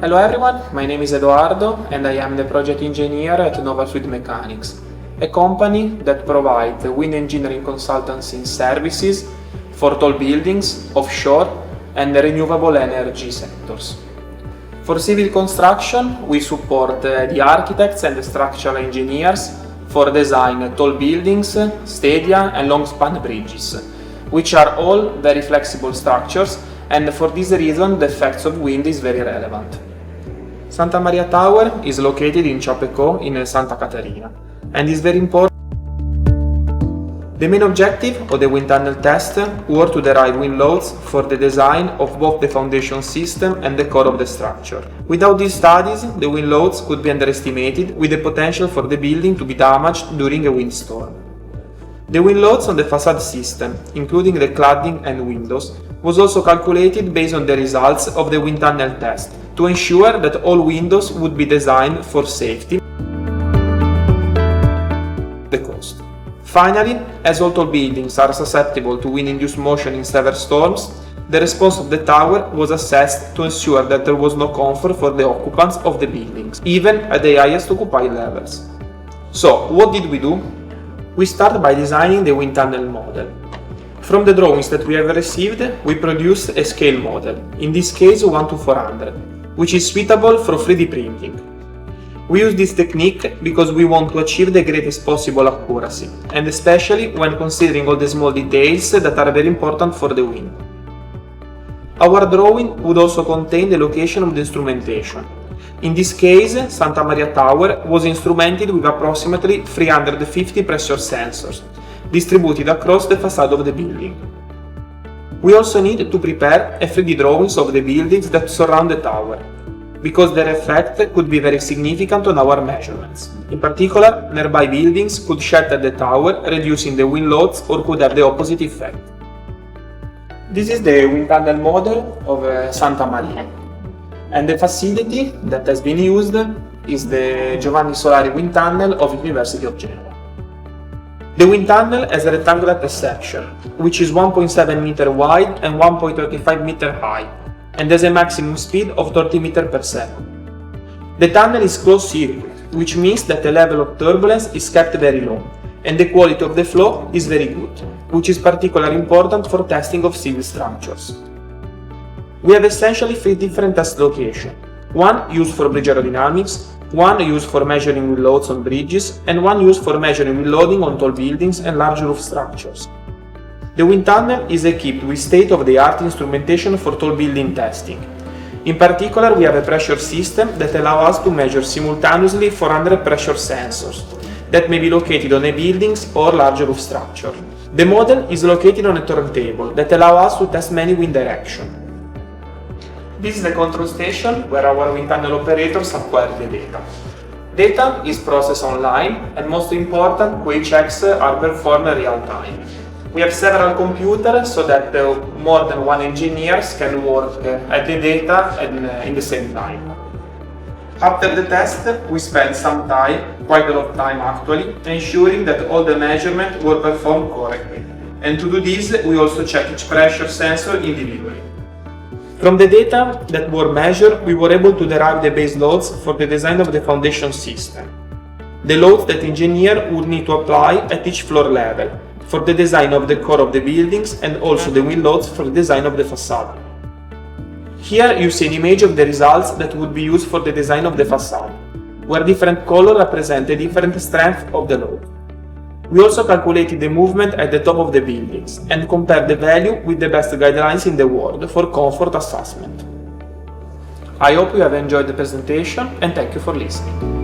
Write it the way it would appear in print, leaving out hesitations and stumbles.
Hello everyone, my name is Edoardo and I am the project engineer at Nova Fluid Mechanics, a company that provides wind engineering consultancy services for tall buildings, offshore and renewable energy sectors. For civil construction, we support the architects and the structural engineers for design tall buildings, stadia and long-span bridges, which are all very flexible structures, and for this reason the effects of wind is very relevant. Santa Maria Tower is located in Ciapeco in Santa Catarina and is very important. The main objective of the wind tunnel test were to derive wind loads for the design of both the foundation system and the core of the structure. Without these studies, the wind loads could be underestimated, with the potential for the building to be damaged during a windstorm. The wind loads on the facade system, including the cladding and windows, was also calculated based on the results of the wind tunnel test to ensure that all windows would be designed for safety. The cost. Finally, as all tall buildings are susceptible to wind-induced motion in severe storms, the response of the tower was assessed to ensure that there was no comfort for the occupants of the buildings, even at the highest occupied levels. So, what did we do? We started by designing the wind tunnel model. From the drawings that we have received, we produced a scale model, in this case 1:400, which is suitable for 3D printing. We use this technique because we want to achieve the greatest possible accuracy, and especially when considering all the small details that are very important for the wind. Our drawing would also contain the location of the instrumentation. In this case, Santa Maria Tower was instrumented with approximately 350 pressure sensors, distributed across the facade of the building. We also need to prepare a 3D drawings of the buildings that surround the tower, because their effect could be very significant on our measurements. In particular, nearby buildings could shelter the tower, reducing the wind loads, or could have the opposite effect. This is the wind tunnel model of Santa Maria, and the facility that has been used is the Giovanni Solari wind tunnel of University of Gênova. The wind tunnel has a rectangular test section, which is 1.7 meter wide and 1.35 meter high, and has a maximum speed of 30 meters per second. The tunnel is closed circuit, which means that the level of turbulence is kept very low, and the quality of the flow is very good, which is particularly important for testing of civil structures. We have essentially 3 different test locations, one used for bridge aerodynamics, one used for measuring wind loads on bridges, and one used for measuring wind loading on tall buildings and large roof structures. The wind tunnel is equipped with state-of-the-art instrumentation for tall building testing. In particular, we have a pressure system that allows us to measure simultaneously 400 pressure sensors that may be located on a buildings or large roof structure. The model is located on a turntable that allows us to test many wind directions. This is the control station where our wind tunnel operators acquire the data. Data is processed online, and most important, QA checks are performed in real time. We have several computers so that more than one engineer can work at the data in the same time. After the test, we spent some time, quite a lot of time actually, ensuring that all the measurements were performed correctly. And to do this, we also check each pressure sensor individually. From the data that were measured, we were able to derive the base loads for the design of the foundation system, the loads that engineer would need to apply at each floor level, for the design of the core of the buildings, and also the wind loads for the design of the facade. Here you see an image of the results that would be used for the design of the facade, where different colors represent the different strength of the load. We also calculated the movement at the top of the buildings and compared the value with the best guidelines in the world for comfort assessment. I hope you have enjoyed the presentation and thank you for listening.